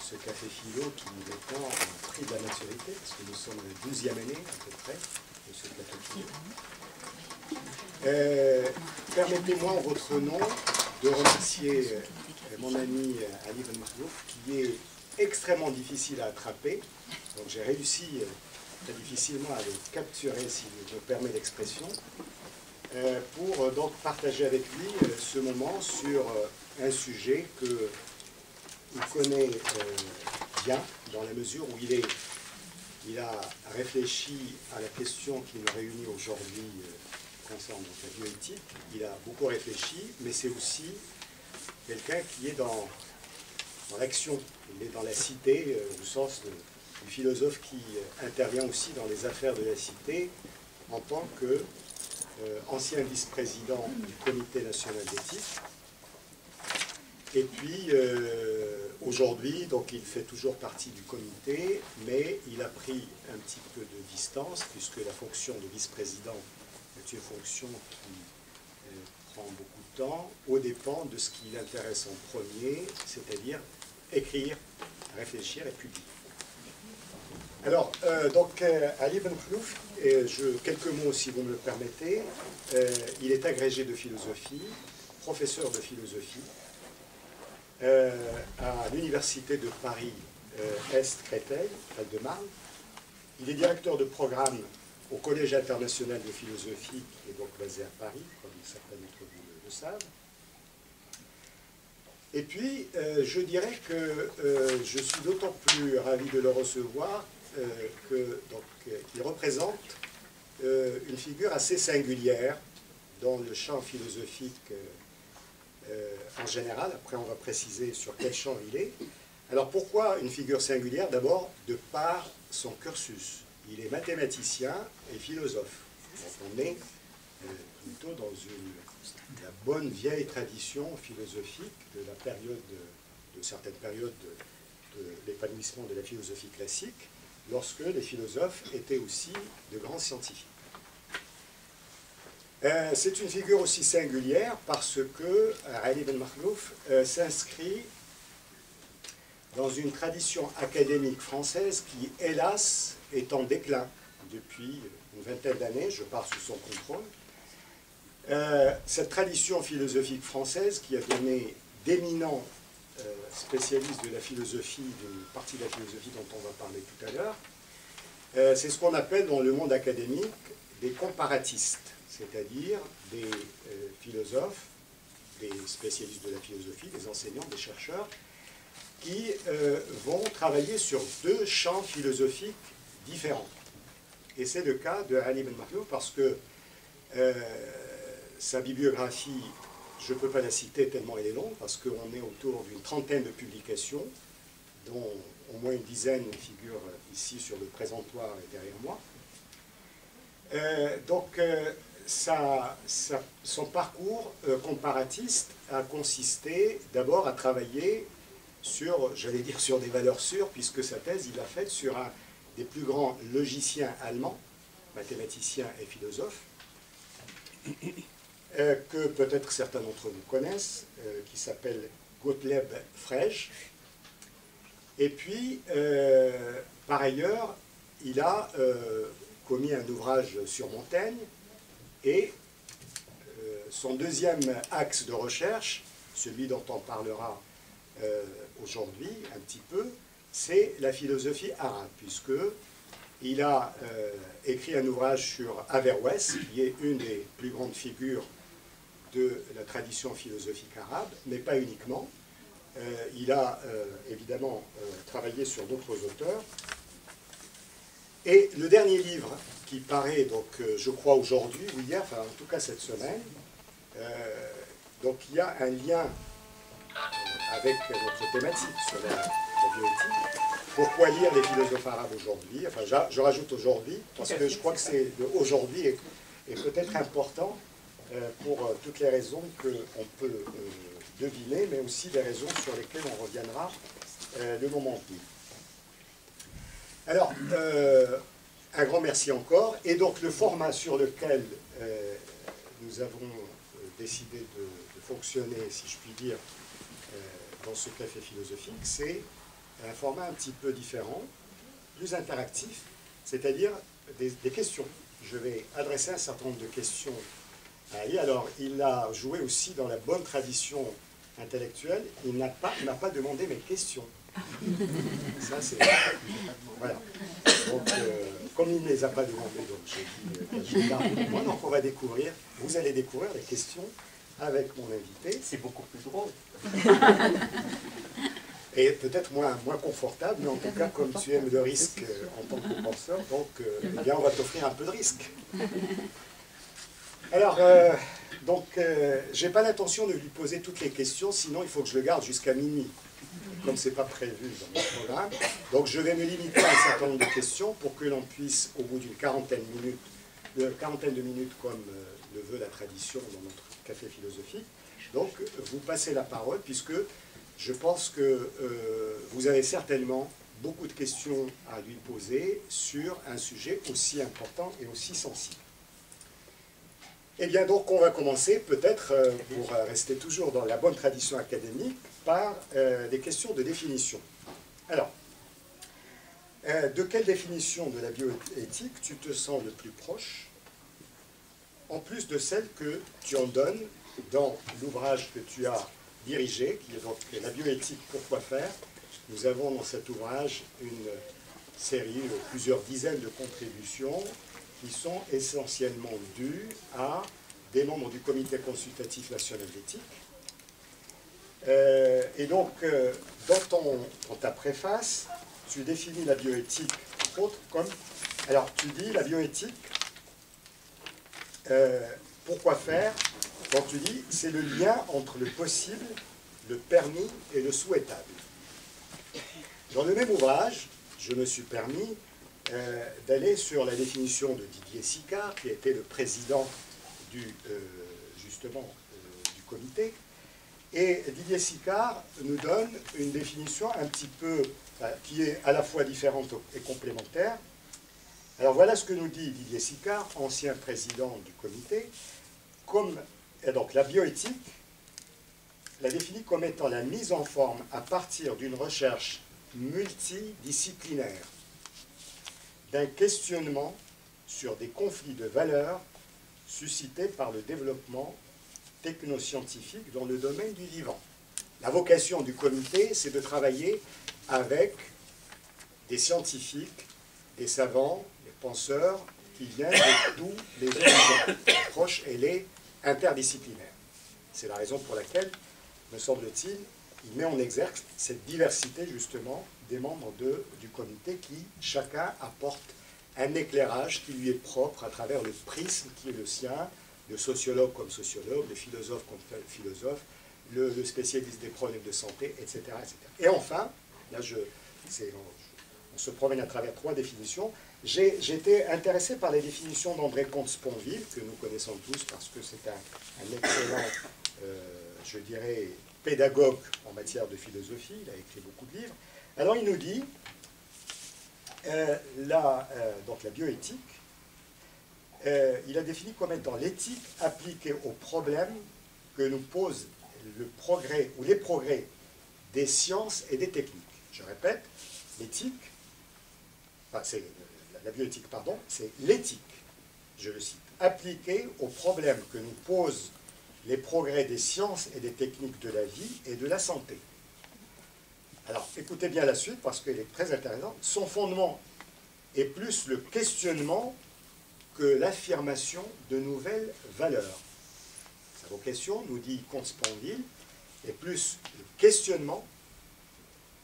ce café philo qui maintenant a pris de la maturité, parce que nous sommes à la 12e année à peu près de ce café philo. Permettez-moi en votre nom de remercier mon ami Ali Ben Makhlouf, qui est extrêmement difficile à attraper. Donc j'ai réussi très difficilement à le capturer, si je me permets l'expression, pour donc partager avec lui ce moment sur un sujet qu'il connaît bien, dans la mesure où il a réfléchi à la question qui nous réunit aujourd'hui concernant la bioéthique. Il a beaucoup réfléchi, mais c'est aussi quelqu'un qui est dans l'action, il est dans la cité, au sens du philosophe qui intervient aussi dans les affaires de la cité en tant que ancien vice-président du Comité national d'éthique. Et puis, aujourd'hui, donc il fait toujours partie du comité, mais il a pris un petit peu de distance, puisque la fonction de vice-président est une fonction qui prend beaucoup de temps, au dépend de ce qui l'intéresse en premier, c'est-à-dire écrire, réfléchir et publier. Alors, donc, Ali Ben Makhlouf, quelques mots si vous me le permettez, il est agrégé de philosophie, professeur de philosophie, à l'université de Paris Est Créteil, Val-de-Marne. Il est directeur de programme au Collège international de philosophie, qui est donc basé à Paris, comme certains d'entre vous le savent. Et puis, je dirais que je suis d'autant plus ravi de le recevoir qu'il représente une figure assez singulière dans le champ philosophique en général. Après, on va préciser sur quel champ il est. Alors, pourquoi une figure singulière? D'abord, de par son cursus. Il est mathématicien et philosophe. Donc, on est plutôt dans la bonne vieille tradition philosophique de la période, de certaines périodes de l'épanouissement de la philosophie classique, lorsque les philosophes étaient aussi de grands scientifiques. C'est une figure aussi singulière parce que Ali Ben Makhlouf s'inscrit dans une tradition académique française qui, hélas, est en déclin depuis une vingtaine d'années. Je pars sous son contrôle. Cette tradition philosophique française qui a donné d'éminents spécialistes de la philosophie, d'une partie de la philosophie dont on va parler tout à l'heure, c'est ce qu'on appelle dans le monde académique des comparatistes, c'est-à-dire des philosophes, des spécialistes de la philosophie, des enseignants, des chercheurs, qui vont travailler sur deux champs philosophiques différents. Et c'est le cas de Ali Ben Makhlouf parce que sa bibliographie, je ne peux pas la citer tellement elle est longue, parce qu'on est autour d'une trentaine de publications, dont au moins une dizaine figurent ici sur le présentoir et derrière moi. Son parcours comparatiste a consisté d'abord à travailler sur, j'allais dire sur des valeurs sûres, puisque sa thèse, il l'a faite sur un des plus grands logiciens allemands, mathématiciens et philosophes, que peut-être certains d'entre vous connaissent, qui s'appelle Gottlieb Frege. Et puis, par ailleurs, il a commis un ouvrage sur Montaigne, et son deuxième axe de recherche, celui dont on parlera aujourd'hui un petit peu, c'est la philosophie arabe, puisqu'il a écrit un ouvrage sur Averroès, qui est une des plus grandes figures de la tradition philosophique arabe, mais pas uniquement. Il a évidemment travaillé sur d'autres auteurs. Et le dernier livre qui paraît, donc, je crois aujourd'hui, ou hier, enfin en tout cas cette semaine, donc il y a un lien avec notre thématique sur la bioéthique. Pourquoi lire les philosophes arabes aujourd'hui? Enfin, je rajoute aujourd'hui, parce que je crois que c'est aujourd'hui est peut-être important pour toutes les raisons qu'on peut deviner, mais aussi des raisons sur lesquelles on reviendra le moment venu. Alors, un grand merci encore. Et donc, le format sur lequel nous avons décidé de fonctionner, si je puis dire, dans ce café philosophique, c'est un format un petit peu différent, plus interactif, c'est-à-dire des questions. Je vais adresser un certain nombre de questions à Ali. Alors, il a joué aussi dans la bonne tradition intellectuelle. Il n'a pas demandé mes questions. Ça, c'est... Voilà. Donc, comme il ne les a pas demandées, donc j'ai dit, je les garde pour moi. Donc, on va découvrir, vous allez découvrir les questions avec mon invité. C'est beaucoup plus drôle. Et peut-être moins confortable, mais en tout cas, comme tu aimes le risque en tant que penseur, donc eh bien, on va t'offrir un peu de risque. Alors, j'ai pas l'intention de lui poser toutes les questions, sinon il faut que je le garde jusqu'à minuit, comme c'est pas prévu dans mon programme. Donc, je vais me limiter à un certain nombre de questions pour que l'on puisse, au bout d'une quarantaine de minutes, comme le veut la tradition dans notre café philosophique, donc vous passez la parole, puisque je pense que vous avez certainement beaucoup de questions à lui poser sur un sujet aussi important et aussi sensible. Eh bien, donc, on va commencer, peut-être, pour rester toujours dans la bonne tradition académique, par des questions de définition. Alors, de quelle définition de la bioéthique tu te sens le plus proche, en plus de celle que tu en donnes dans l'ouvrage que tu as dirigé, qui est donc la bioéthique, pourquoi faire? Nous avons dans cet ouvrage une série de plusieurs dizaines de contributions qui sont essentiellement dues à des membres du Comité consultatif national d'éthique. Et donc, dans ta préface, tu définis la bioéthique, entre autres, comme... Alors, tu dis la bioéthique, pourquoi faire? Donc tu dis, c'est le lien entre le possible, le permis et le souhaitable. Dans le même ouvrage, je me suis permis d'aller sur la définition de Didier Sicard, qui était le président du comité. Et Didier Sicard nous donne une définition un petit peu, qui est à la fois différente et complémentaire. Alors voilà ce que nous dit Didier Sicard, ancien président du comité. Et donc la bioéthique la définit comme étant la mise en forme à partir d'une recherche multidisciplinaire, d'un questionnement sur des conflits de valeurs suscités par le développement technoscientifique dans le domaine du vivant. La vocation du comité, c'est de travailler avec des scientifiques, des savants, des penseurs qui viennent de tous les horizons, proches et les interdisciplinaires. C'est la raison pour laquelle, me semble-t-il, il met en exergue cette diversité, justement, des membres du comité qui, chacun, apporte un éclairage qui lui est propre à travers le prisme qui est le sien, le sociologue comme sociologue, le philosophe comme philosophe, le spécialiste des problèmes de santé, etc. etc. Et enfin, là, on se promène à travers trois définitions. J'étais intéressé par les définitions d'André Comte-Sponville, que nous connaissons tous parce que c'est un excellent, je dirais, pédagogue en matière de philosophie. Il a écrit beaucoup de livres. Alors il nous dit, donc la bioéthique, il a défini comme étant l'éthique appliquée aux problèmes que nous pose le progrès ou les progrès des sciences et des techniques. Je répète, l'éthique, enfin, la bioéthique, pardon, c'est l'éthique, je le cite, appliquée aux problèmes que nous posent les progrès des sciences et des techniques de la vie et de la santé. Alors, écoutez bien la suite parce qu'elle est très intéressante. Son fondement est plus le questionnement que l'affirmation de nouvelles valeurs. Sa vocation, nous dit Comte-Sponville, est plus le questionnement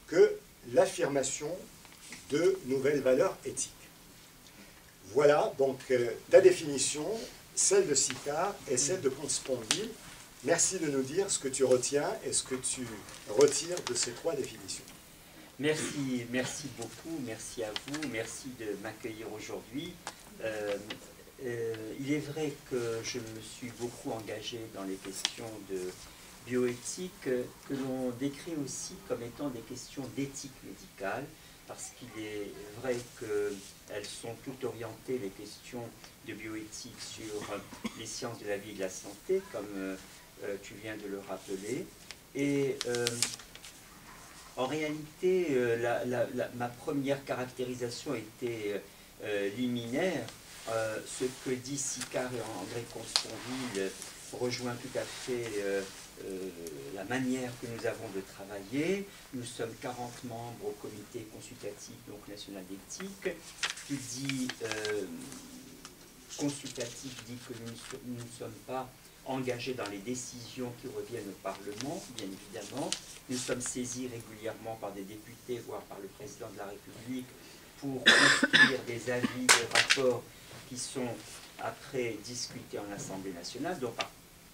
que l'affirmation de nouvelles valeurs éthiques. Voilà donc la définition, celle de Sicard et celle de Comte-Sponville. Merci de nous dire ce que tu retiens et ce que tu retires de ces trois définitions. Merci beaucoup, merci à vous, merci de m'accueillir aujourd'hui. Il est vrai que je me suis beaucoup engagé dans les questions de bioéthique, que l'on décrit aussi comme étant des questions d'éthique médicale, parce qu'il est vrai qu'elles sont toutes orientées, les questions de bioéthique, sur les sciences de la vie et de la santé, comme tu viens de le rappeler. Et En réalité, ma première caractérisation était liminaire. Ce que dit Sicard et André Consponville rejoint tout à fait la manière que nous avons de travailler. Nous sommes 40 membres au comité consultatif donc national d'éthique, qui dit consultatif dit que nous ne sommes pas engagés dans les décisions qui reviennent au Parlement, bien évidemment. Nous sommes saisis régulièrement par des députés, voire par le président de la République, pour construire des avis, des rapports qui sont après discutés en Assemblée nationale. Donc,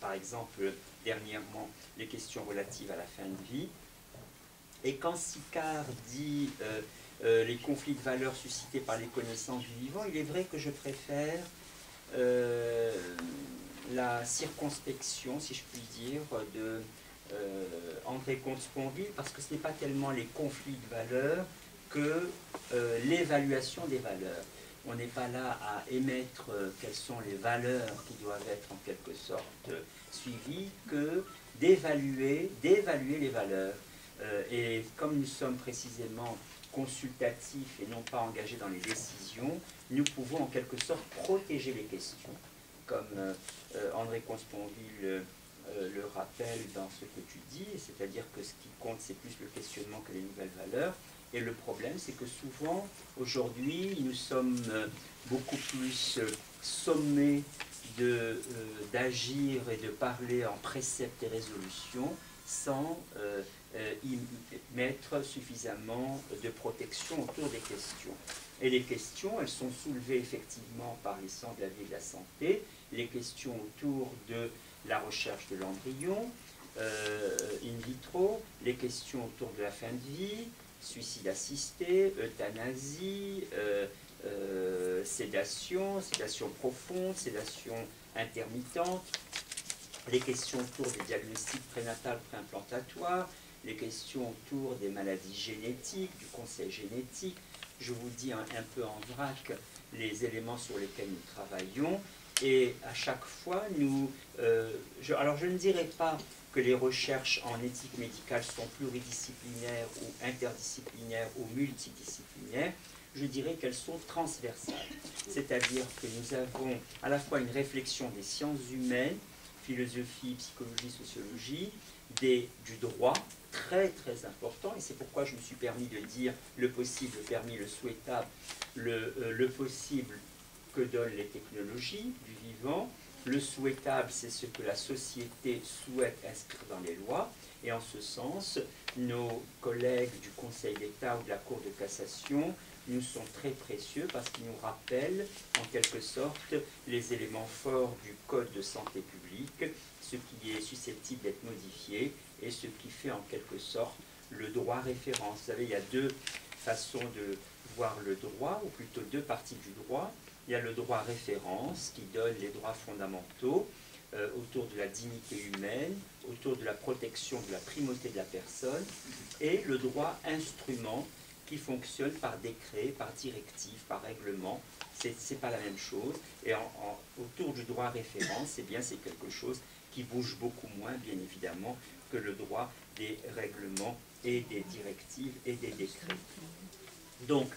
par exemple, dernièrement, les questions relatives à la fin de vie. Et quand Sicard dit les conflits de valeurs suscités par les connaissances du vivant, il est vrai que je préfère la circonspection, si je puis dire, de André Comte-Sponville, parce que ce n'est pas tellement les conflits de valeurs que l'évaluation des valeurs. On n'est pas là à émettre quelles sont les valeurs qui doivent être en quelque sorte suivies, que d'évaluer les valeurs. Et comme nous sommes précisément consultatifs et non pas engagés dans les décisions, nous pouvons en quelque sorte protéger les questions, comme André Comte-Sponville le rappelle dans ce que tu dis, c'est-à-dire que ce qui compte, c'est plus le questionnement que les nouvelles valeurs. Et le problème, c'est que souvent, aujourd'hui, nous sommes beaucoup plus sommés d'agir et de parler en préceptes et résolutions sans y mettre suffisamment de protection autour des questions. Et les questions, elles sont soulevées effectivement par les centres de la vie et de la santé, les questions autour de la recherche de l'embryon, in vitro, les questions autour de la fin de vie, suicide assisté, euthanasie, sédation, sédation profonde, sédation intermittente, les questions autour des diagnostics prénatales, préimplantatoires, les questions autour des maladies génétiques, du conseil génétique. Je vous dis un peu en vrac les éléments sur lesquels nous travaillons. Et à chaque fois, alors je ne dirais pas que les recherches en éthique médicale sont pluridisciplinaires ou interdisciplinaires ou multidisciplinaires, je dirais qu'elles sont transversales. C'est-à-dire que nous avons à la fois une réflexion des sciences humaines, philosophie, psychologie, sociologie, du droit, très très important, et c'est pourquoi je me suis permis de dire le possible, le permis, le souhaitable, le possible que donnent les technologies du vivant. Le souhaitable, c'est ce que la société souhaite inscrire dans les lois. Et en ce sens, nos collègues du Conseil d'État ou de la Cour de cassation nous sont très précieux parce qu'ils nous rappellent en quelque sorte les éléments forts du Code de santé publique, ce qui est susceptible d'être modifié et ce qui fait en quelque sorte le droit référent. Vous savez, il y a deux façons de voir le droit, ou plutôt deux parties du droit. Il y a le droit référence qui donne les droits fondamentaux autour de la dignité humaine, autour de la protection de la primauté de la personne, et le droit instrument qui fonctionne par décret, par directive, par règlement. C'est pas la même chose. Et autour du droit référence, c'est quelque chose qui bouge beaucoup moins, bien évidemment, que le droit des règlements et des directives et des décrets. Donc,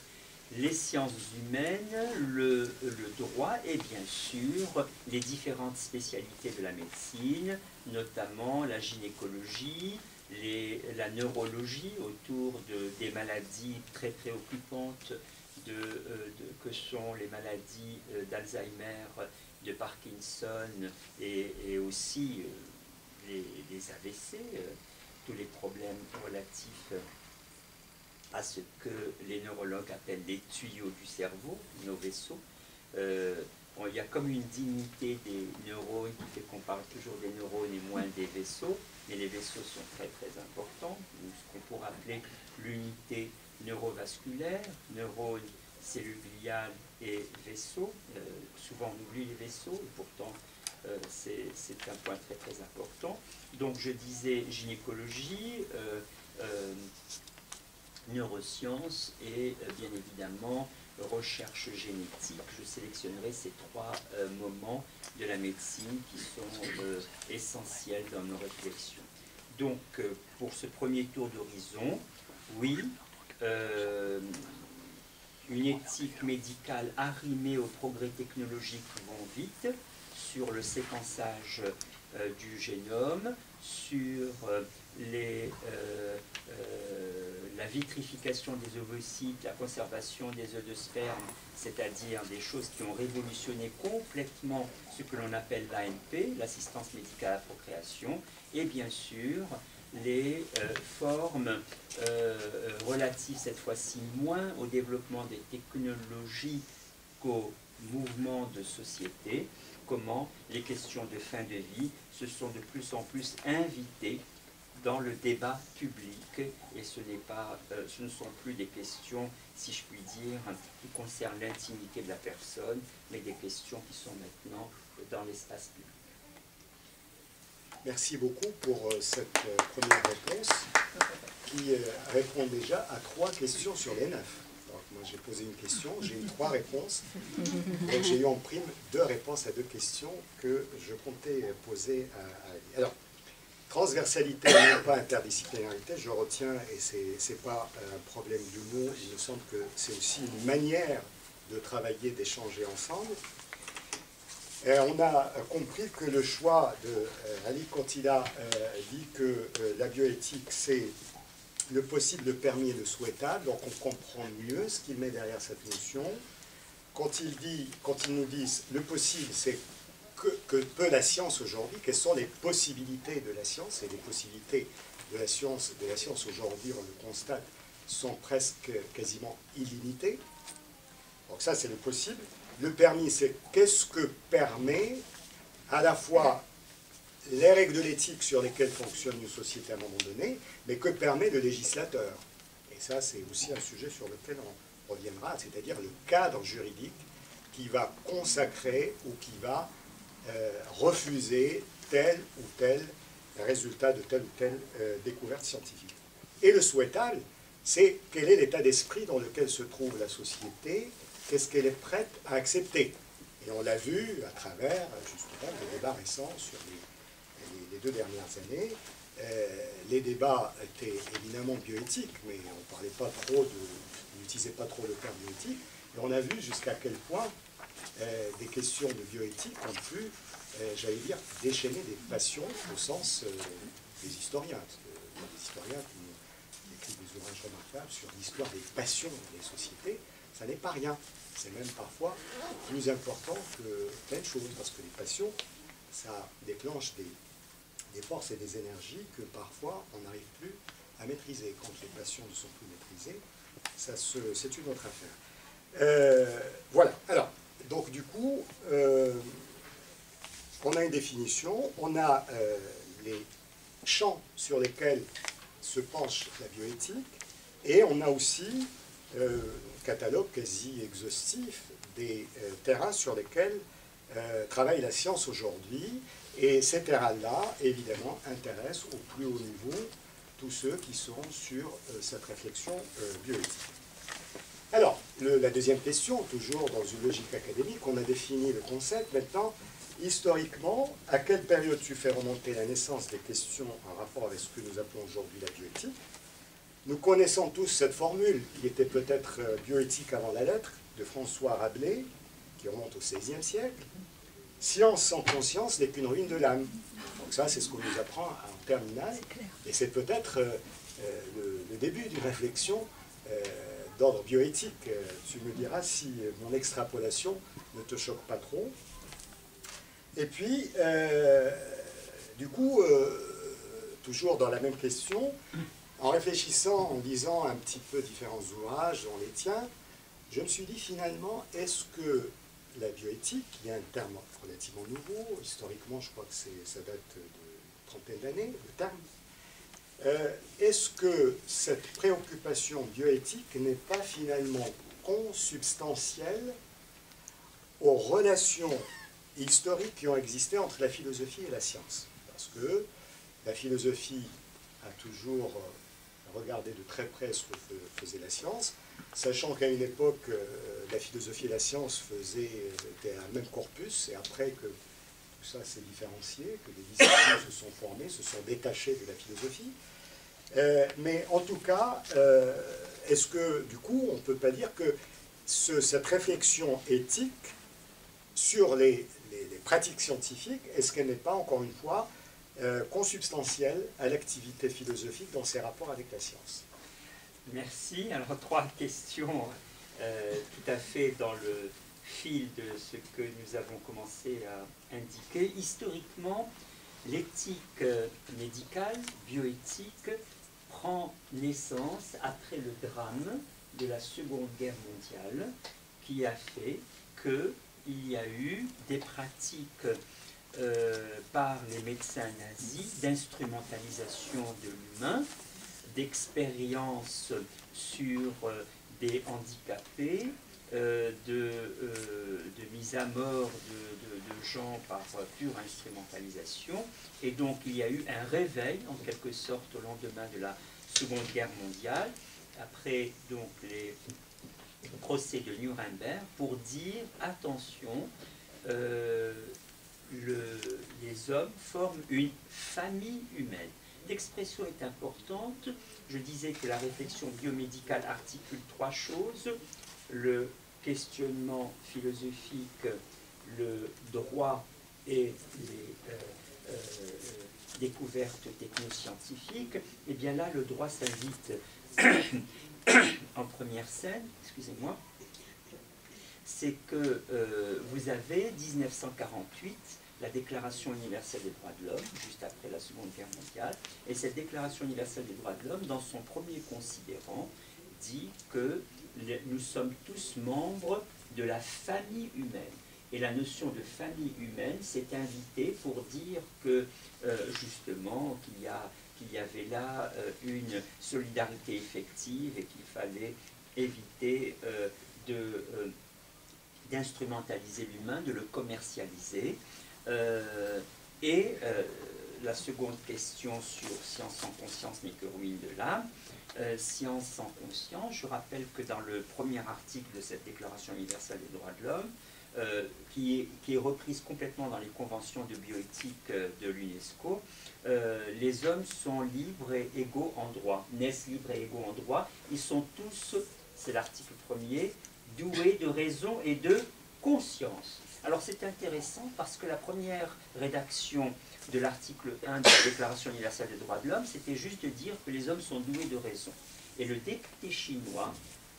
les sciences humaines, le droit et bien sûr les différentes spécialités de la médecine, notamment la gynécologie, la neurologie autour des maladies très préoccupantes que sont les maladies d'Alzheimer, de Parkinson et aussi les AVC, tous les problèmes relatifs à ce que les neurologues appellent les tuyaux du cerveau, nos vaisseaux. Il y a comme une dignité des neurones qui fait qu'on parle toujours des neurones et moins des vaisseaux, mais les vaisseaux sont très très importants, ou ce qu'on pourrait appeler l'unité neurovasculaire, neurones, cellules gliales et vaisseaux. Souvent on oublie les vaisseaux, et pourtant c'est un point très très important. Donc je disais gynécologie, neurosciences et bien évidemment recherche génétique. Je sélectionnerai ces trois moments de la médecine qui sont essentiels dans nos réflexions. Donc pour ce premier tour d'horizon, oui, une éthique médicale arrimée aux progrès technologiques qui vont vite, sur le séquençage du génome, sur la vitrification des ovocytes, la conservation des œufs de sperme, c'est-à-dire des choses qui ont révolutionné complètement ce que l'on appelle l'AMP, l'assistance médicale à la procréation, et bien sûr les formes relatives cette fois-ci moins au développement des technologies qu'au mouvement de société, comment les questions de fin de vie se sont de plus en plus invitées dans le débat public, et ce ne sont plus des questions, si je puis dire, qui concernent l'intimité de la personne, mais des questions qui sont maintenant dans l'espace public. Merci beaucoup pour cette première réponse qui répond déjà à 3 questions sur les 9. Donc, moi j'ai posé une question, j'ai eu 3 réponses, donc j'ai eu en prime 2 réponses à 2 questions que je comptais poser à Ali. Alors, transversalité et non pas interdisciplinarité, je retiens, et ce n'est pas un problème de mots, il me semble que c'est aussi une manière de travailler, d'échanger ensemble. On a compris que le choix de Ali, quand il a dit que la bioéthique, c'est le possible, le permis et le souhaitable, donc on comprend mieux ce qu'il met derrière cette notion. Quand il nous dit le possible, c'est que peut la science aujourd'hui, quelles sont les possibilités de la science, et les possibilités de la science aujourd'hui, on le constate, sont presque quasiment illimitées. Donc ça, c'est le possible. Le permis, c'est qu'est-ce que permet à la fois les règles de l'éthique sur lesquelles fonctionne une société à un moment donné, mais que permet le législateur. Et ça, c'est aussi un sujet sur lequel on reviendra, c'est-à-dire le cadre juridique qui va consacrer ou qui va refuser tel ou tel résultat de telle ou telle découverte scientifique. Et le souhaitable, c'est quel est l'état d'esprit dans lequel se trouve la société, qu'est-ce qu'elle est prête à accepter. Et on l'a vu à travers, justement, les débats récents sur les 2 dernières années. Les débats étaient évidemment bioéthiques, mais on n'utilisait pas trop le terme bioéthique. Et on a vu jusqu'à quel point des questions de bioéthique ont pu, j'allais dire, déchaîner des passions au sens des historiens. Parce que il y a des historiens qui écrivent des ouvrages remarquables sur l'histoire des passions des sociétés. Ça n'est pas rien. C'est même parfois plus important que plein de choses, parce que les passions, ça déclenche des forces et des énergies que parfois on n'arrive plus à maîtriser. Quand les passions ne sont plus maîtrisées, c'est une autre affaire. Voilà. Alors, donc du coup, on a une définition, on a les champs sur lesquels se penche la bioéthique, et on a aussi catalogue quasi exhaustif des terrains sur lesquels travaille la science aujourd'hui. Et ces terrains-là, évidemment, intéressent au plus haut niveau tous ceux qui sont sur cette réflexion bioéthique. Alors, la deuxième question, toujours dans une logique académique, on a défini le concept. Maintenant, historiquement, à quelle période tu fais remonter la naissance des questions en rapport avec ce que nous appelons aujourd'hui la bioéthique? Nous connaissons tous cette formule, qui était peut-être bioéthique avant la lettre, de François Rabelais, qui remonte au XVIe siècle. Science sans conscience n'est qu'une ruine de l'âme. Donc ça, c'est ce qu'on nous apprend en terminale. Et c'est peut-être le début d'une réflexion d'ordre bioéthique. Tu me diras si mon extrapolation ne te choque pas trop. Et puis, du coup, toujours dans la même question, en réfléchissant, en lisant un petit peu différents ouvrages, dont les tiens, je me suis dit finalement, est-ce que la bioéthique, qui est un terme relativement nouveau, historiquement je crois que ça date de trentaine d'années, le terme, est-ce que cette préoccupation bioéthique n'est pas finalement consubstantielle aux relations historiques qui ont existé entre la philosophie et la science? Parce que la philosophie a toujours regardé de très près ce que faisait la science, sachant qu'à une époque, la philosophie et la science étaient un même corpus, et après que tout ça s'est différencié, que des disciplines se sont formées, se sont détachées de la philosophie, Mais en tout cas, est-ce que, du coup, on ne peut pas dire que cette réflexion éthique sur les pratiques scientifiques, est-ce qu'elle n'est pas, encore une fois, consubstantielle à l'activité philosophique dans ses rapports avec la science? Merci. Alors, 3 questions tout à fait dans le fil de ce que nous avons commencé à indiquer. Historiquement, l'éthique médicale, bioéthique, prend naissance après le drame de la Seconde Guerre mondiale, qui a fait qu'il y a eu des pratiques par les médecins nazis d'instrumentalisation de l'humain, d'expériences sur des handicapés, de mise à mort de gens par pure instrumentalisation. Et donc il y a eu un réveil, en quelque sorte, au lendemain de la Seconde Guerre mondiale, après donc les procès de Nuremberg, pour dire, attention, les hommes forment une famille humaine. L'expression est importante. Je disais que la réflexion biomédicale articule 3 choses: le questionnement philosophique, le droit et les découvertes technoscientifiques. Et bien là, le droit s'invite en première scène, excusez-moi. C'est que vous avez 1948, la Déclaration universelle des droits de l'homme, juste après la Seconde Guerre mondiale, et cette Déclaration universelle des droits de l'homme, dans son premier considérant, dit que nous sommes tous membres de la famille humaine. Et la notion de famille humaine s'est invitée pour dire que, justement, qu'il y avait là une solidarité effective et qu'il fallait éviter d'instrumentaliser l'humain, de le commercialiser. La seconde question sur science sans conscience n'est que ruine de l'âme. Science sans conscience, je rappelle que dans le premier article de cette Déclaration universelle des droits de l'homme, qui est reprise complètement dans les conventions de bioéthique de l'UNESCO, les hommes sont libres et égaux en droit, naissent libres et égaux en droit, ils sont tous, c'est l'article 1er, doués de raison et de conscience. Alors c'est intéressant parce que la première rédaction de l'article 1 de la Déclaration universelle des droits de l'homme, c'était juste de dire que les hommes sont doués de raison. Et le député chinois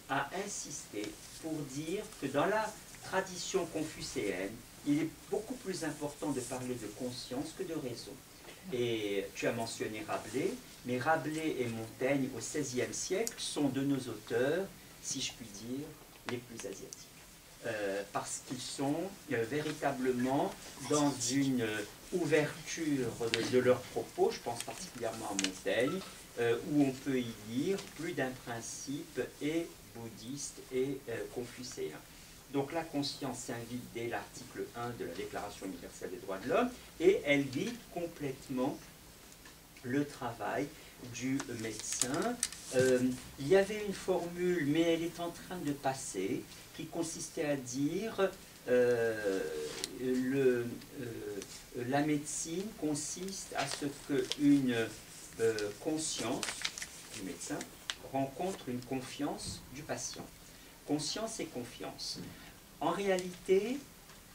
a insisté pour dire que dans la tradition confucéenne, il est beaucoup plus important de parler de conscience que de raison. Et tu as mentionné Rabelais, mais Rabelais et Montaigne au XVIe siècle sont de nos auteurs, si je puis dire, les plus asiatiques. Parce qu'ils sont véritablement dans une ouverture de leurs propos, je pense particulièrement à Montaigne, où on peut y lire plus d'un principe et bouddhiste et confucéen. Donc la conscience s'invite dès l'article 1 de la Déclaration universelle des droits de l'homme, et elle guide complètement le travail du médecin. Il y avait une formule, mais elle est en train de passer, qui consistait à dire la médecine consiste à ce qu'une conscience du médecin rencontre une confiance du patient. Conscience et confiance. En réalité,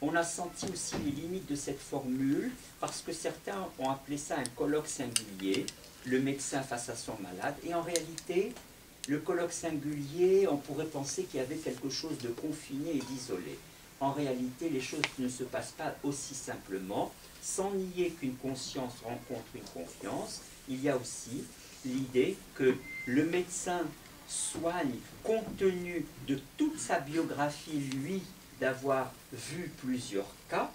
on a senti aussi les limites de cette formule parce que certains ont appelé ça un colloque singulier, le médecin face à son malade, et en réalité, le colloque singulier, on pourrait penser qu'il y avait quelque chose de confiné et d'isolé. En réalité, les choses ne se passent pas aussi simplement. Sans nier qu'une conscience rencontre une confiance, il y a aussi l'idée que le médecin soigne, compte tenu de toute sa biographie, lui, d'avoir vu plusieurs cas,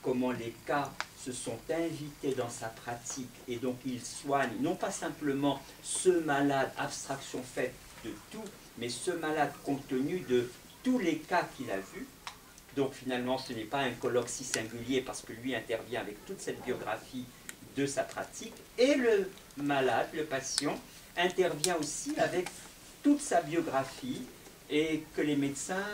comment les cas se sont invités dans sa pratique, et donc il soigne non pas simplement ce malade, abstraction faite de tout, mais ce malade compte tenu de tous les cas qu'il a vus. Donc finalement ce n'est pas un colloque si singulier parce que lui intervient avec toute cette biographie de sa pratique, et le malade, le patient, intervient aussi avec toute sa biographie et que les médecins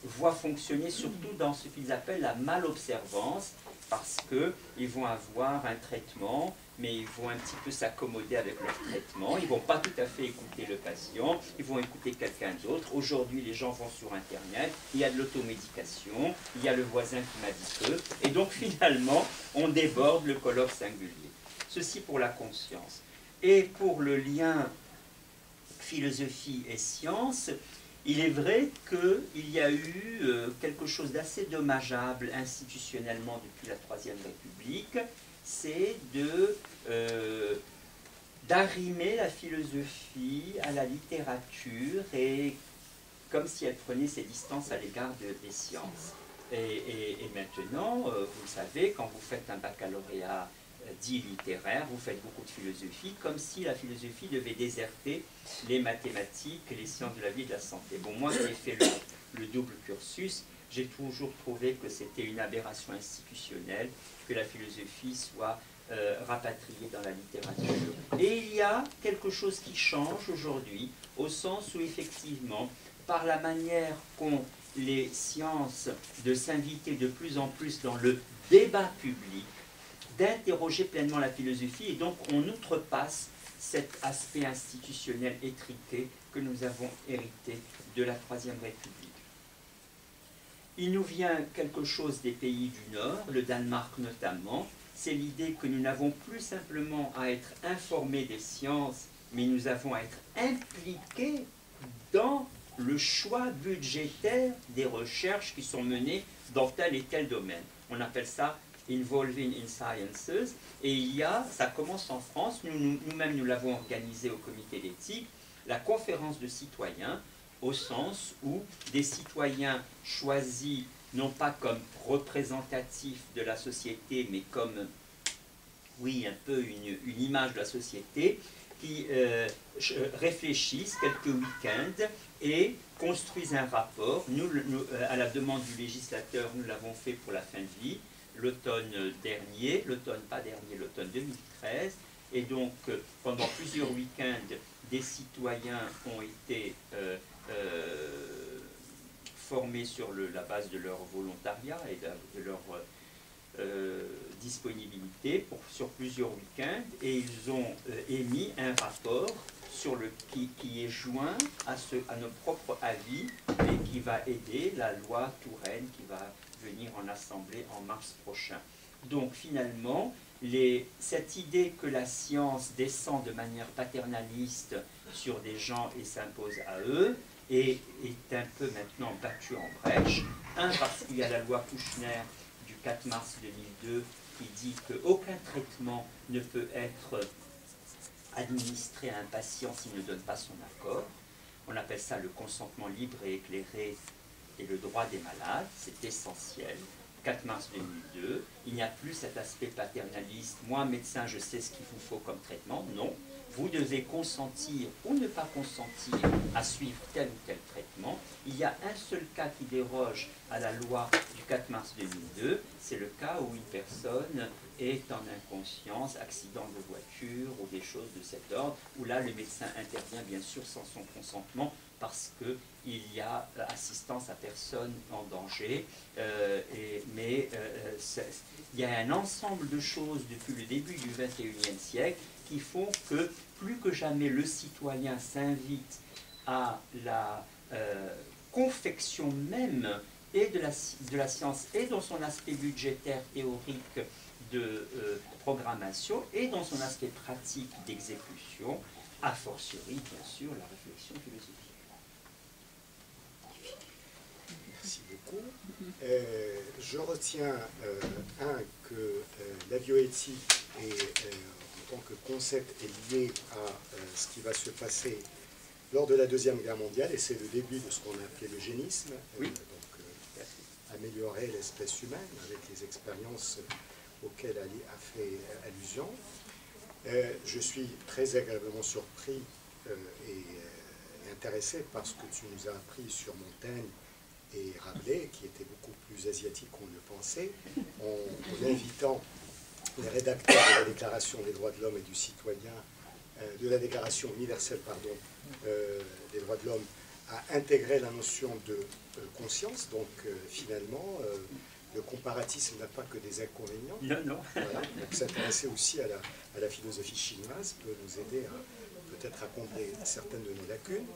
voient fonctionner surtout dans ce qu'ils appellent la malobservance, parce qu'ils vont avoir un traitement, mais ils vont un petit peu s'accommoder avec leur traitement, ils ne vont pas tout à fait écouter le patient, ils vont écouter quelqu'un d'autre. Aujourd'hui, les gens vont sur Internet, il y a de l'automédication, il y a le voisin qui m'a dit que, et donc finalement, on déborde le colloque singulier. Ceci pour la conscience. Et pour le lien philosophie et science, il est vrai qu'il y a eu quelque chose d'assez dommageable institutionnellement depuis la Troisième République, c'est d'arrimer la philosophie à la littérature, et comme si elle prenait ses distances à l'égard des sciences. Et maintenant, vous le savez, quand vous faites un baccalauréat dit littéraire, vous faites beaucoup de philosophie, comme si la philosophie devait déserter les mathématiques, les sciences de la vie et de la santé. Bon, moi qui ai fait le double cursus, j'ai toujours trouvé que c'était une aberration institutionnelle, que la philosophie soit rapatriée dans la littérature. Et il y a quelque chose qui change aujourd'hui, au sens où effectivement, par la manière qu'ont les sciences de s'inviter de plus en plus dans le débat public, d'interroger pleinement la philosophie, et donc on outrepasse cet aspect institutionnel étriqué que nous avons hérité de la Troisième République. Il nous vient quelque chose des pays du Nord, le Danemark notamment, c'est l'idée que nous n'avons plus simplement à être informés des sciences, mais nous avons à être impliqués dans le choix budgétaire des recherches qui sont menées dans tel et tel domaine. On appelle ça Involving in Sciences, et il y a, ça commence en France, nous-mêmes nous l'avons organisé au comité d'éthique, la conférence de citoyens, au sens où des citoyens choisis non pas comme représentatifs de la société, mais comme, oui, un peu une image de la société, qui réfléchissent quelques week-ends et construisent un rapport. Nous, à la demande du législateur, nous l'avons fait pour la fin de vie, l'automne dernier, l'automne 2013, et donc pendant plusieurs week-ends, des citoyens ont été formés sur la base de leur volontariat et de leur disponibilité sur plusieurs week-ends, et ils ont émis un rapport qui est joint à nos propres avis et qui va aider la loi Touraine qui va venir en Assemblée en mars prochain. Donc finalement, cette idée que la science descend de manière paternaliste sur des gens et s'impose à eux est un peu maintenant battue en brèche. Parce qu'il y a la loi Kouchner du 4 mars 2002 qui dit qu'aucun traitement ne peut être administré à un patient s'il ne donne pas son accord. On appelle ça le consentement libre et éclairé et le droit des malades, c'est essentiel. 4 mars 2002, il n'y a plus cet aspect paternaliste. Moi, médecin, je sais ce qu'il vous faut comme traitement. Non, vous devez consentir ou ne pas consentir à suivre tel ou tel traitement. Il y a un seul cas qui déroge à la loi du 4 mars 2002, c'est le cas où une personne est en inconscience, accident de voiture ou des choses de cet ordre, où là le médecin intervient bien sûr sans son consentement parce qu'il y a assistance à personne en danger, mais il y a un ensemble de choses depuis le début du XXIe siècle qui font que plus que jamais le citoyen s'invite à la confection même et de la science et dans son aspect budgétaire théorique de programmation et dans son aspect pratique d'exécution, a fortiori bien sûr la réflexion philosophique. Merci beaucoup. Je retiens que la bioéthique en tant que concept est lié à ce qui va se passer lors de la Deuxième Guerre mondiale, et c'est le début de ce qu'on a appelé l'eugénisme, oui. Améliorer l'espèce humaine avec les expériences auxquelles Ali a fait allusion. Je suis très agréablement surpris et intéressé par ce que tu nous as appris sur Montaigne et Rabelais, qui étaient beaucoup plus asiatiques qu'on le pensait, en invitant les rédacteurs de la Déclaration des droits de l'homme et du citoyen, de la Déclaration universelle, des droits de l'homme, a intégré la notion de conscience, donc finalement, le comparatisme n'a pas que des inconvénients. Non, non. Voilà. Donc s'intéresser aussi à la philosophie chinoise peut nous aider peut-être à combler certaines de nos lacunes.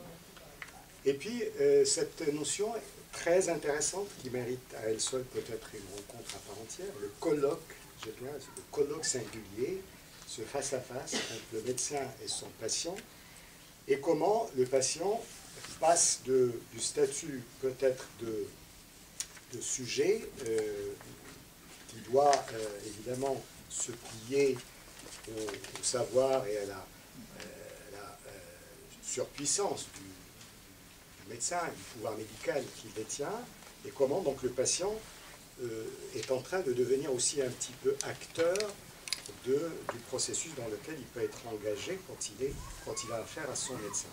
Et puis, cette notion très intéressante qui mérite à elle seule peut-être une rencontre à part entière, le colloque, j'aime bien, le colloque singulier, ce face-à-face entre le médecin et son patient, et comment le patient passe du statut peut-être de sujet qui doit évidemment se plier au savoir et à la surpuissance du médecin, du pouvoir médical qu'il détient, et comment donc le patient est en train de devenir aussi un petit peu acteur du processus dans lequel il peut être engagé quand il a affaire à son médecin.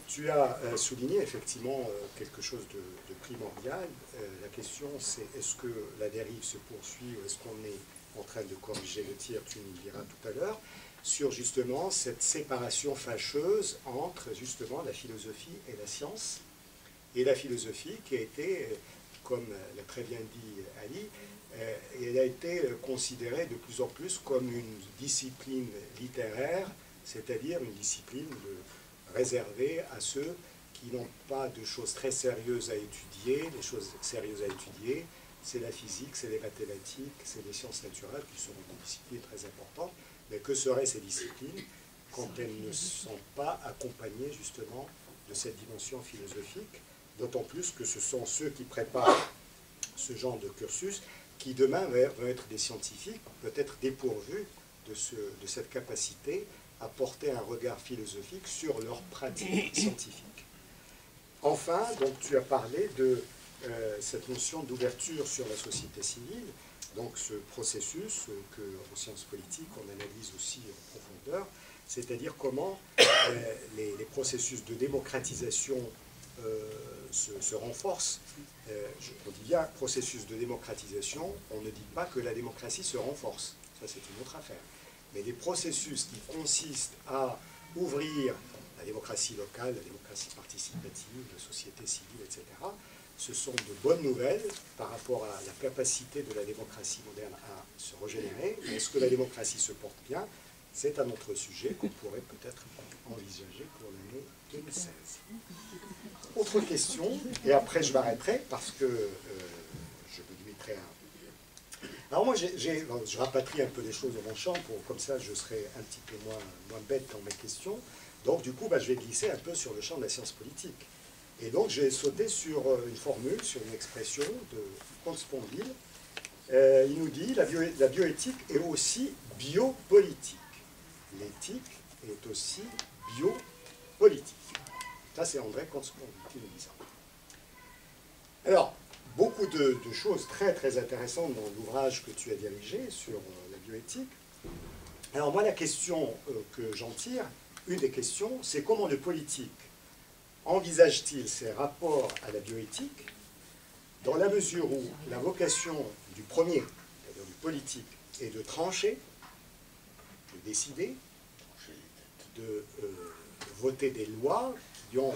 Tu as souligné effectivement quelque chose de primordial. La question c'est est-ce que la dérive se poursuit ou est-ce qu'on est en train de corriger le tir, tu nous le diras tout à l'heure, sur justement cette séparation fâcheuse entre justement la philosophie et la science. Et la philosophie qui a été, comme l'a très bien dit Ali, elle a été considérée de plus en plus comme une discipline littéraire, c'est-à-dire une discipline réservée à ceux qui n'ont pas de choses très sérieuses à étudier. Les choses sérieuses à étudier, c'est la physique, c'est les mathématiques, c'est les sciences naturelles qui sont des disciplines très importantes. Mais que seraient ces disciplines quand elles ne sont pas accompagnées justement de cette dimension philosophique, d'autant plus que ce sont ceux qui préparent ce genre de cursus qui demain vont être des scientifiques, peut-être dépourvus de cette capacité à porter un regard philosophique sur leur pratique scientifique. Enfin, donc, tu as parlé de cette notion d'ouverture sur la société civile, donc ce processus que en sciences politiques on analyse aussi en profondeur, c'est-à-dire comment les processus de démocratisation se renforcent. On dit bien processus de démocratisation, on ne dit pas que la démocratie se renforce, ça c'est une autre affaire. Mais les processus qui consistent à ouvrir la démocratie locale, la démocratie participative, la société civile, etc., ce sont de bonnes nouvelles par rapport à la capacité de la démocratie moderne à se régénérer. Est-ce que la démocratie se porte bien? C'est un autre sujet qu'on pourrait peut-être envisager pour l'année 2016. Autre question, et après je m'arrêterai parce que je me limiterai à... Alors moi, je rapatrie un peu les choses dans mon champ, comme ça je serai un petit peu moins bête dans mes questions. Donc du coup, je vais glisser un peu sur le champ de la science politique. Et donc j'ai sauté sur une formule, sur une expression de Hans Sponville. Il nous dit la bioéthique est aussi biopolitique. L'éthique est aussi biopolitique. Ça, c'est André Consponville qui nous dit ça. Alors, beaucoup de choses très très intéressantes dans l'ouvrage que tu as dirigé sur la bioéthique. Alors moi, la question que j'en tire, une des questions, c'est comment le politique envisage-t-il ses rapports à la bioéthique dans la mesure où la vocation du premier, c'est-à-dire du politique, est de trancher, de décider, de voter des lois qui ont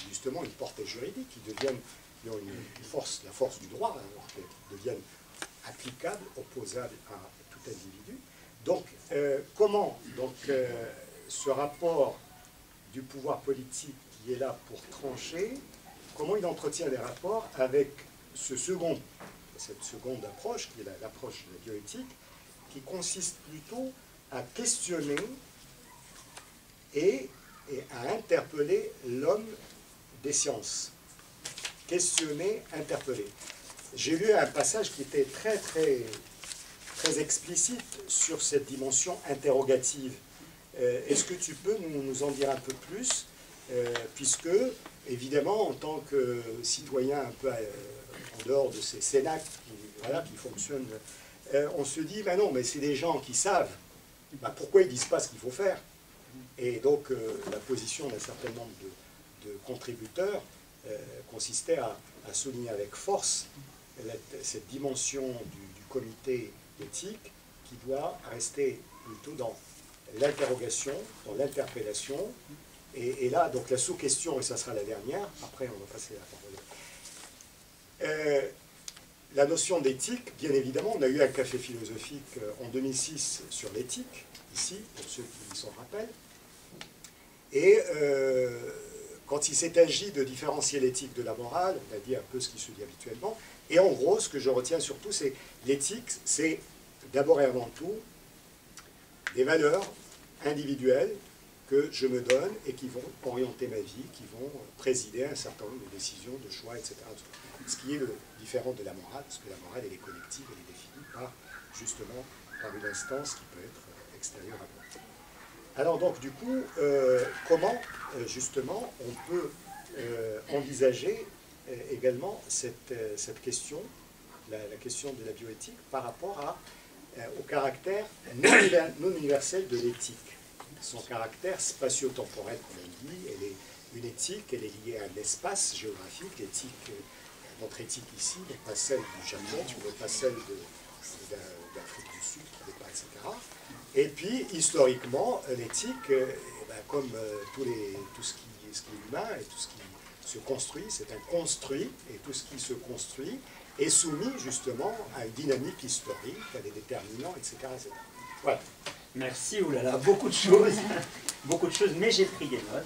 justement une portée juridique, qui ont une force, la force du droit, qui deviennent applicables, opposables à tout individu. Donc, comment ce rapport du pouvoir politique qui est là pour trancher, comment il entretient les rapports avec cette seconde approche, qui est l'approche de la bioéthique, qui consiste plutôt à questionner et à interpeller l'homme des sciences. Questionner, interpeller. J'ai lu un passage qui était très, très, très explicite sur cette dimension interrogative. Est-ce que tu peux nous en dire un peu plus, puisque, évidemment, en tant que citoyen un peu en dehors de ces cénacles qui fonctionnent, on se dit, non, mais c'est des gens qui savent, pourquoi ils ne disent pas ce qu'il faut faire? Et donc, la position d'un certain nombre de contributeurs consistait à souligner avec force cette dimension du comité éthique qui doit rester plutôt dans l'interrogation, dans l'interpellation, Et là, donc la sous-question, et ça sera la dernière, après on va passer à la parole. La notion d'éthique, bien évidemment, on a eu un café philosophique en 2006 sur l'éthique, ici, pour ceux qui s'en rappellent. Et quand il s'est agi de différencier l'éthique de la morale, on a dit un peu ce qui se dit habituellement. Et en gros, ce que je retiens surtout, c'est l'éthique, c'est d'abord et avant tout des valeurs individuelles que je me donne et qui vont orienter ma vie, qui vont présider à un certain nombre de décisions, de choix, etc. Ce qui est le différent de la morale, parce que la morale, elle est collective, elle est définie justement par une instance qui peut être extérieure à moi. Alors donc, du coup, comment, justement, on peut envisager également cette question, la question de la bioéthique, par rapport au caractère non universel de l'éthique. Son caractère spatio-temporel, comme on dit, elle est une éthique, elle est liée à un espace géographique. L'éthique, notre éthique ici, n'est pas celle du Japon, n'est pas celle d'Afrique du Sud, etc. Et puis, historiquement, l'éthique, comme tout ce qui est humain et tout ce qui se construit, c'est un construit, et tout ce qui se construit est soumis justement à une dynamique historique, à des déterminants, etc. etc. Voilà. Merci, oulala, beaucoup de choses, mais j'ai pris des notes.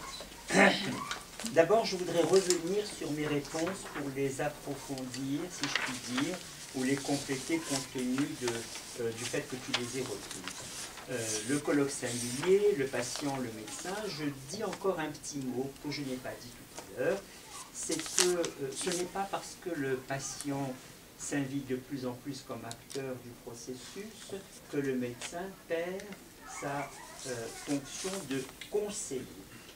D'abord, je voudrais revenir sur mes réponses pour les approfondir, si je puis dire, ou les compléter compte tenu du fait que tu les aies retenues. Le colloque singulier, le patient, le médecin, je dis encore un petit mot que je n'ai pas dit tout à l'heure, c'est que ce n'est pas parce que le patient s'invite de plus en plus comme acteur du processus que le médecin perd sa fonction de conseiller.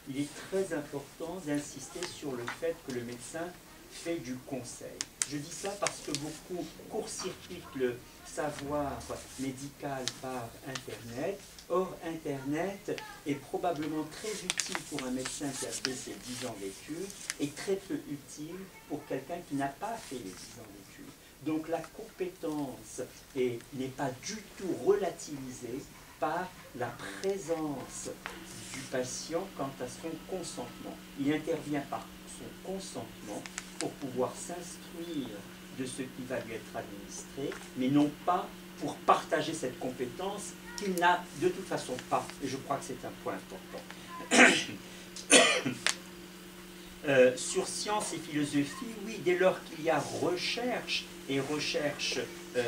Il est très important d'insister sur le fait que le médecin fait du conseil. Je dis ça parce que beaucoup court-circuitent le savoir médical par Internet. Or, Internet est probablement très utile pour un médecin qui a fait ses 10 ans d'études et très peu utile pour quelqu'un qui n'a pas fait les 10 ans d'études. Donc la compétence n'est pas du tout relativisée par la présence du patient quant à son consentement. Il intervient par son consentement pour pouvoir s'instruire de ce qui va lui être administré, mais non pas pour partager cette compétence qu'il n'a de toute façon pas. Et je crois que c'est un point important. Sur science et philosophie, oui, dès lors qu'il y a recherche, et recherche, on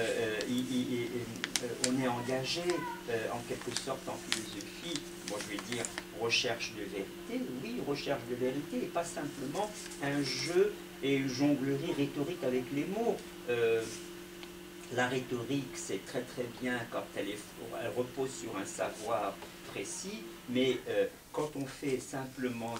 est engagé en quelque sorte en philosophie, moi je vais dire recherche de vérité, oui, recherche de vérité, et pas simplement un jeu et jonglerie rhétorique avec les mots. La rhétorique, c'est très très bien quand elle repose sur un savoir précis, mais quand on fait simplement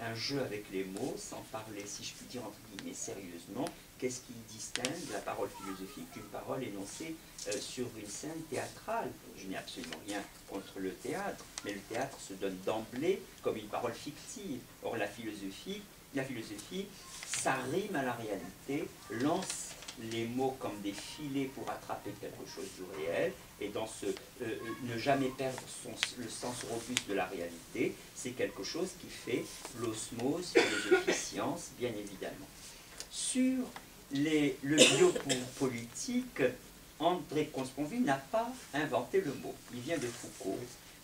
un jeu avec les mots, sans parler, si je puis dire entre guillemets, sérieusement, qu'est-ce qui distingue la parole philosophique d'une parole énoncée sur une scène théâtrale? Je n'ai absolument rien contre le théâtre, mais le théâtre se donne d'emblée comme une parole fictive. Or la philosophie, ça rime à la réalité, lance les mots comme des filets pour attraper quelque chose du réel, et dans ne jamais perdre le sens robuste de la réalité, c'est quelque chose qui fait l'osmose philosophie-science, bien évidemment. Sur le biopolitique, André Comte-Sponville n'a pas inventé le mot. Il vient de Foucault.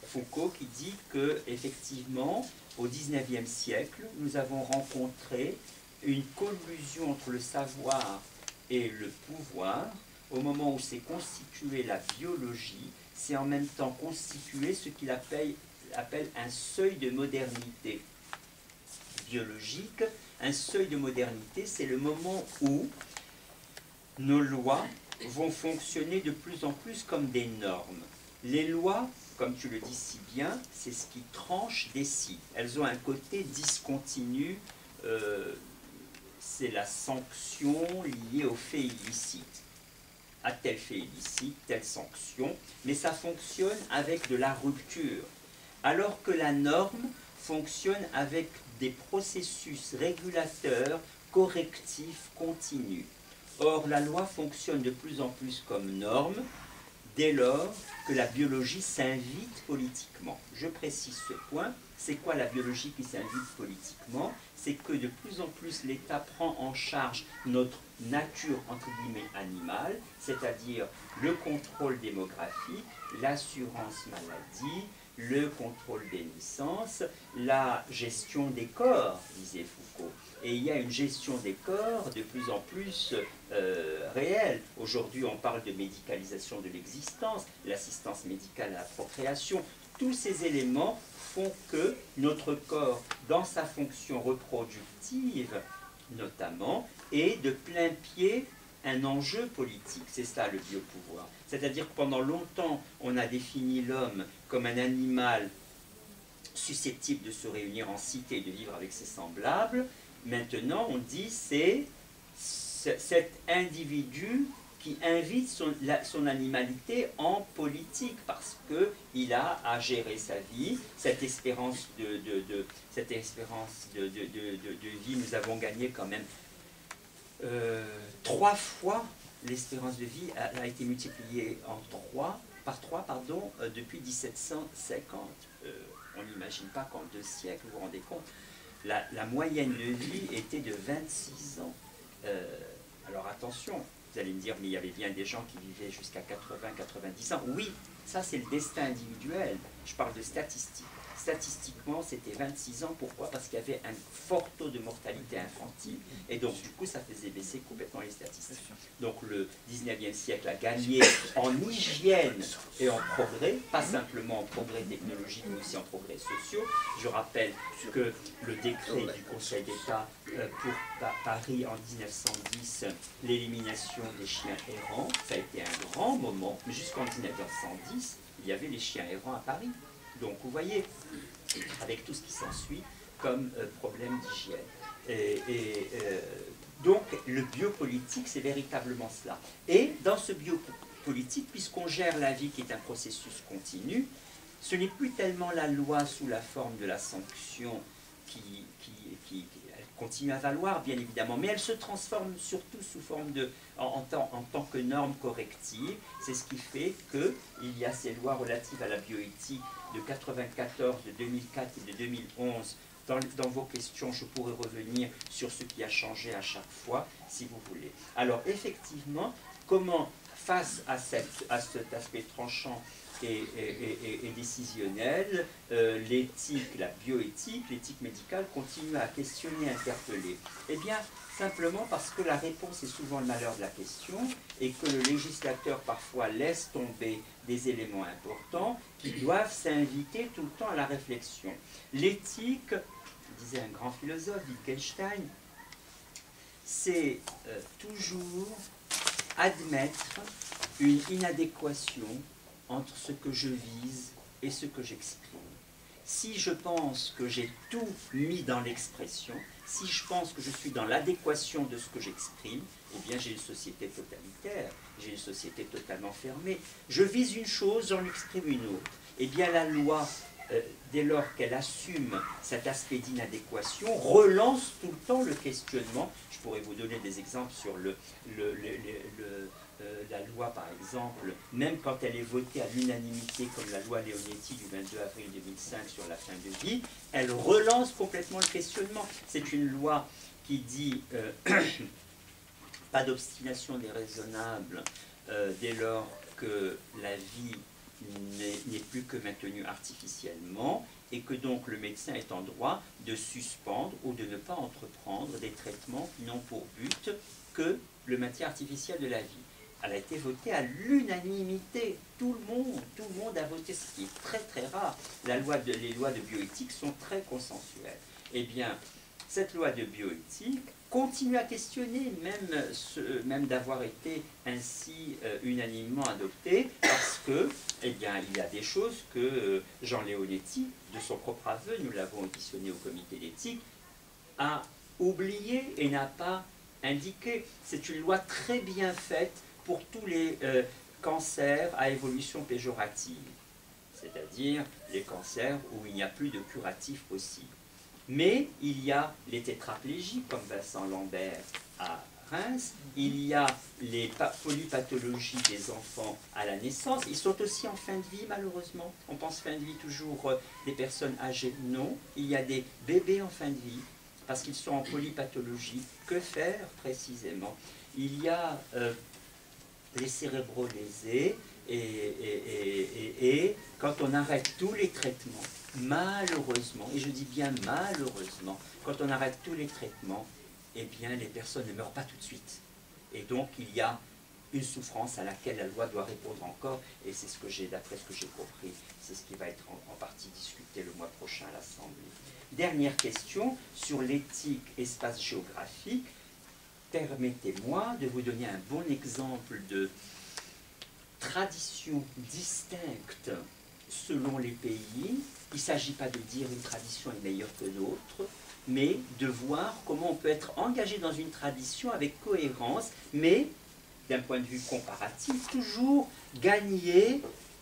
Foucault qui dit que, effectivement, au XIXe siècle, nous avons rencontré une collusion entre le savoir et le pouvoir. Au moment où s'est constituée la biologie, c'est en même temps constitué ce qu'il appelle un seuil de modernité biologique. Un seuil de modernité, c'est le moment où nos lois vont fonctionner de plus en plus comme des normes. Les lois, comme tu le dis si bien, c'est ce qui tranche, décide. Elles ont un côté discontinu, c'est la sanction liée au fait illicite. À tel fait illicite, telle sanction, mais ça fonctionne avec de la rupture. Alors que la norme fonctionne avec des processus régulateurs, correctifs, continus. Or, la loi fonctionne de plus en plus comme norme, dès lors que la biologie s'invite politiquement. Je précise ce point, C'est quoi la biologie qui s'invite politiquement? C'est que de plus en plus l'État prend en charge notre nature, entre guillemets, animale, c'est-à-dire le contrôle démographique, l'assurance maladie, le contrôle des naissances, la gestion des corps, disait Foucault. Et il y a une gestion des corps de plus en plus réelle. Aujourd'hui, on parle de médicalisation de l'existence, l'assistance médicale à la procréation. Tous ces éléments font que notre corps, dans sa fonction reproductive notamment, est de plein pied un enjeu politique. C'est ça le biopouvoir. C'est-à-dire que pendant longtemps, on a défini l'homme comme un animal susceptible de se réunir en cité et de vivre avec ses semblables. Maintenant, on dit c'est cet individu qui invite son animalité en politique parce qu'il a à gérer sa vie, cette espérance de vie. Nous avons gagné quand même 3 fois l'espérance de vie a été multipliée par 3 depuis 1750. On n'imagine pas qu'en 2 siècles, vous vous rendez compte, la moyenne de vie était de 26 ans. Alors attention, vous allez me dire, mais il y avait bien des gens qui vivaient jusqu'à 80-90 ans. Oui, ça c'est le destin individuel. Je parle de statistiques. Statistiquement, c'était 26 ans. Pourquoi? Parce qu'il y avait un fort taux de mortalité infantile. Et donc, du coup, ça faisait baisser complètement les statistiques. Donc, le 19e siècle a gagné en hygiène et en progrès, pas simplement en progrès technologique, mais aussi en progrès sociaux. Je rappelle que le décret du Conseil d'État pour Paris en 1910, l'élimination des chiens errants, ça a été un grand moment. Mais jusqu'en 1910, il y avait les chiens errants à Paris. Donc vous voyez, avec tout ce qui s'ensuit comme problème d'hygiène. Donc le biopolitique, c'est véritablement cela. Et dans ce biopolitique, puisqu'on gère la vie qui est un processus continu, ce n'est plus tellement la loi sous la forme de la sanction qui elle continue à valoir, bien évidemment, mais elle se transforme surtout sous forme en tant que norme corrective. C'est ce qui fait qu'il y a ces lois relatives à la bioéthique de 1994, de 2004 et de 2011. Dans vos questions, je pourrais revenir sur ce qui a changé à chaque fois, si vous voulez. Alors, effectivement, comment, face à cet aspect tranchant et décisionnel, l'éthique, la bioéthique, l'éthique médicale continue à questionner, interpeller? Eh bien, simplement parce que la réponse est souvent le malheur de la question et que le législateur parfois laisse tomber des éléments importants qui doivent s'inviter tout le temps à la réflexion. L'éthique, disait un grand philosophe, Wittgenstein, c'est toujours admettre une inadéquation entre ce que je vise et ce que j'exprime. Si je pense que j'ai tout mis dans l'expression, si je pense que je suis dans l'adéquation de ce que j'exprime, eh bien j'ai une société totalitaire, j'ai une société totalement fermée. Je vise une chose, j'en exprime une autre. Eh bien la loi, dès lors qu'elle assume cet aspect d'inadéquation, relance tout le temps le questionnement. Je pourrais vous donner des exemples sur la loi, par exemple, même quand elle est votée à l'unanimité, comme la loi Leonetti du 22 avril 2005 sur la fin de vie, elle relance complètement le questionnement. C'est une loi qui dit pas d'obstination déraisonnable dès lors que la vie n'est plus que maintenue artificiellement et que donc le médecin est en droit de suspendre ou de ne pas entreprendre des traitements qui n'ont pour but que le maintien artificiel de la vie. Elle a été votée à l'unanimité. Tout le monde a voté, ce qui est très très rare. Les lois de bioéthique sont très consensuelles. Eh bien, cette loi de bioéthique continue à questionner, même d'avoir été ainsi unanimement adoptée, parce que, eh bien, il y a des choses que Jean Leonetti, de son propre aveu, nous l'avons auditionné au comité d'éthique, a oublié et n'a pas indiqué. C'est une loi très bien faite pour tous les cancers à évolution péjorative, c'est-à-dire les cancers où il n'y a plus de curatif possible. Mais il y a les tétraplégies, comme Vincent Lambert a Port-au-Prince, il y a les polypathologies des enfants à la naissance. Ils sont aussi en fin de vie, malheureusement. On pense fin de vie toujours des personnes âgées. Non, il y a des bébés en fin de vie, parce qu'ils sont en polypathologie. Que faire précisément? Il y a les cérébraux lésés, et quand on arrête tous les traitements, malheureusement, et je dis bien malheureusement, quand on arrête tous les traitements, eh bien les personnes ne meurent pas tout de suite. Et donc il y a une souffrance à laquelle la loi doit répondre encore, et c'est ce que j'ai, d'après ce que j'ai compris, c'est ce qui va être en partie discuté le mois prochain à l'Assemblée. Dernière question sur l'éthique espace géographique. Permettez-moi de vous donner un bon exemple de tradition distincte selon les pays. Il ne s'agit pas de dire une tradition est meilleure que l'autre, mais de voir comment on peut être engagé dans une tradition avec cohérence, mais d'un point de vue comparatif, toujours gagner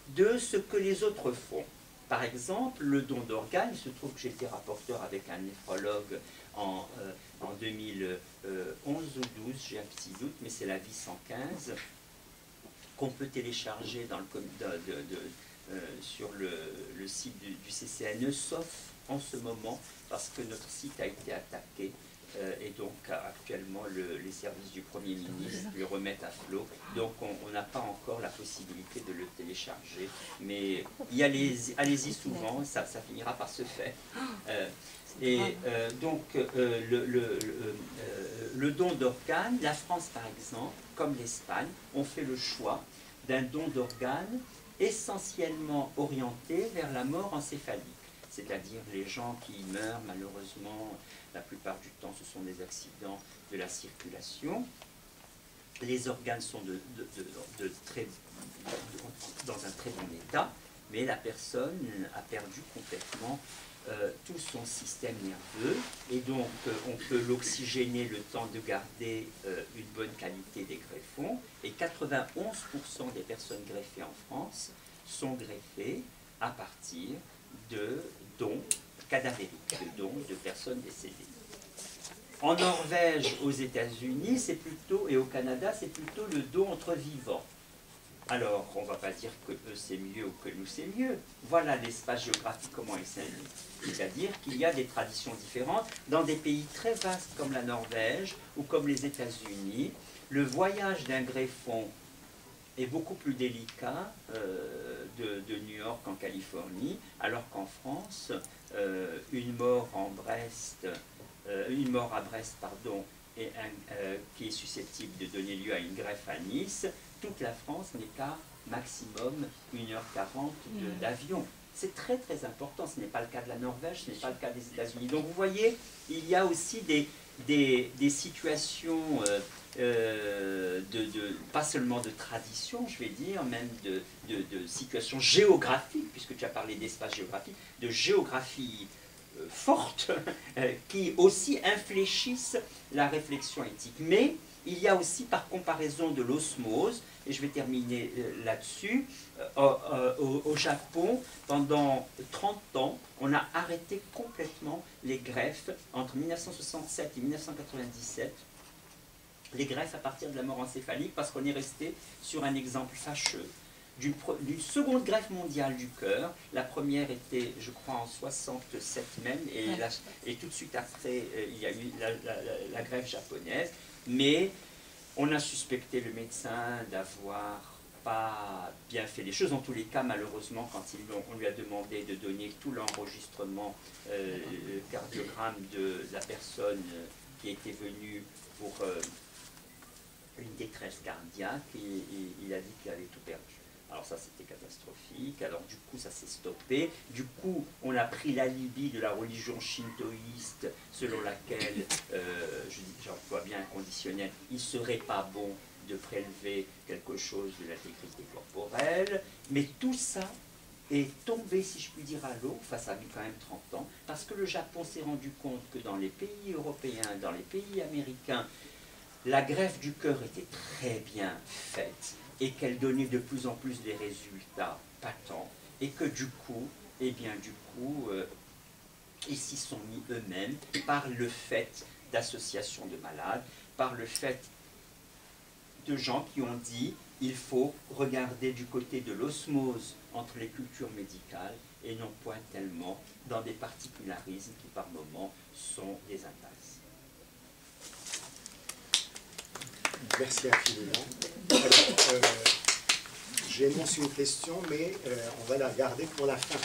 de ce que les autres font. Par exemple, le don d'organes, il se trouve que j'étais rapporteur avec un néphrologue en 2011 ou 12, j'ai un petit doute, mais c'est la vie 115, qu'on peut télécharger dans sur le site du CCNE, sauf en ce moment, parce que notre site a été attaqué, et donc actuellement les services du Premier ministre le remettent à flot, donc on n'a pas encore la possibilité de le télécharger, mais allez-y souvent, ça finira par se faire. Donc le don d'organes, la France par exemple, comme l'Espagne, ont fait le choix d'un don d'organes essentiellement orienté vers la mort encéphalique, c'est-à-dire les gens qui meurent malheureusement, la plupart du temps ce sont des accidents de la circulation. Les organes sont dans un très bon état, mais la personne a perdu complètement tout son système nerveux, et donc on peut l'oxygéner le temps de garder une bonne qualité des greffons, et 91% des personnes greffées en France sont greffées à partir de dons cadavériques, de dons de personnes décédées. En Norvège, aux États-Unis, c'est plutôt, et au Canada, c'est plutôt le don entre vivants. Alors, on ne va pas dire que eux c'est mieux ou que nous c'est mieux. Voilà l'espace géographique, comment il s'indique. C'est-à-dire qu'il y a des traditions différentes. Dans des pays très vastes comme la Norvège ou comme les États-Unis, le voyage d'un greffon est beaucoup plus délicat de New York en Californie, alors qu'en France, une mort à Brest, qui est susceptible de donner lieu à une greffe à Nice, toute la France n'est qu'à maximum 1h40 d'avion. C'est très très important, ce n'est pas le cas de la Norvège, ce n'est pas le cas des États-Unis. Donc vous voyez, il y a aussi des situations, pas seulement de tradition, je vais dire, même de situations géographiques, puisque tu as parlé d'espace géographique, de géographie forte, qui aussi infléchissent la réflexion éthique. Mais il y a aussi par comparaison de l'osmose, et je vais terminer là-dessus, au Japon, pendant 30 ans, on a arrêté complètement les greffes entre 1967 et 1997, les greffes à partir de la mort encéphalique, parce qu'on est resté sur un exemple fâcheux d'une seconde greffe mondiale du cœur. La première était, je crois, en 67 même, et tout de suite après, il y a eu la greffe japonaise. Mais on a suspecté le médecin d'avoir pas bien fait les choses. En tous les cas, malheureusement, quand on lui a demandé de donner tout l'enregistrement cardiogramme de la personne qui était venue pour une détresse cardiaque, il a dit qu'il avait tout perdu. Alors ça, c'était catastrophique. Alors du coup, ça s'est stoppé. Du coup, on a pris l'alibi de la religion shintoïste selon laquelle, j'emploie bien un conditionnel, il ne serait pas bon de prélever quelque chose de l'intégrité corporelle. Mais tout ça est tombé, si je puis dire, à l'eau. Enfin, ça a mis quand même 30 ans, parce que le Japon s'est rendu compte que dans les pays européens, dans les pays américains, la greffe du cœur était très bien faite, et qu'elle donnait de plus en plus des résultats patents, et que du coup, ils s'y sont mis eux-mêmes par le fait d'associations de malades, par le fait de gens qui ont dit il faut regarder du côté de l'osmose entre les cultures médicales et non point tellement dans des particularismes qui par moments sont des impasses. Merci infiniment. J'ai énoncé une question, mais on va la garder pour la fin.